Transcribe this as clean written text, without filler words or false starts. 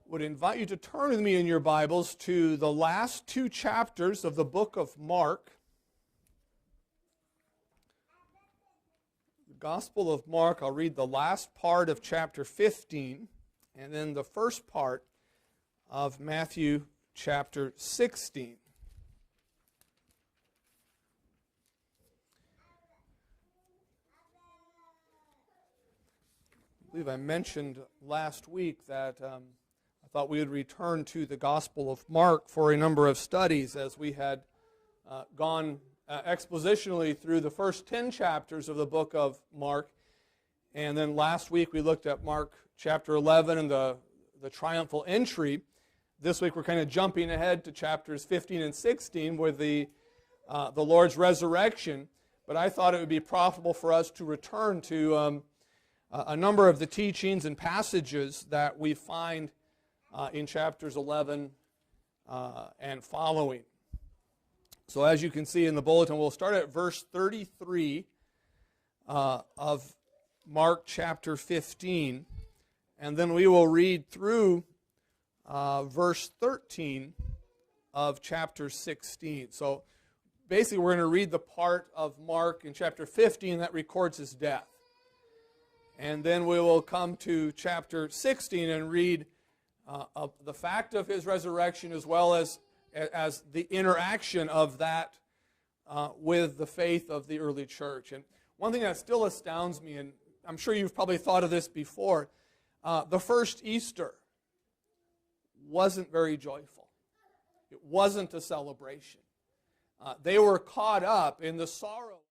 would invite you to turn with me in your Bibles to the last two chapters of the book of Mark. The Gospel of Mark, I'll read the last part of chapter 15, and then the first part of Matthew chapter 16. I believe I mentioned last week that I thought we would return to the Gospel of Mark for a number of studies as we had gone expositionally through the first 10 chapters of the book of Mark. And then last week we looked at Mark chapter 11 and the triumphal entry. This week we're kind of jumping ahead to chapters 15 and 16 with the Lord's resurrection. But I thought it would be profitable for us to return to a number of the teachings and passages that we find in chapters 11 and following. So as you can see in the bulletin, we'll start at verse 33 of Mark chapter 15, and then we will read through verse 13 of chapter 16. So basically we're going to read the part of Mark in chapter 15 that records his death. And then we will come to chapter 16 and read the fact of his resurrection as well as the interaction of that with the faith of the early church. And one thing that still astounds me, and I'm sure you've probably thought of this before, the first Easter wasn't very joyful. It wasn't a celebration. They were caught up in the sorrow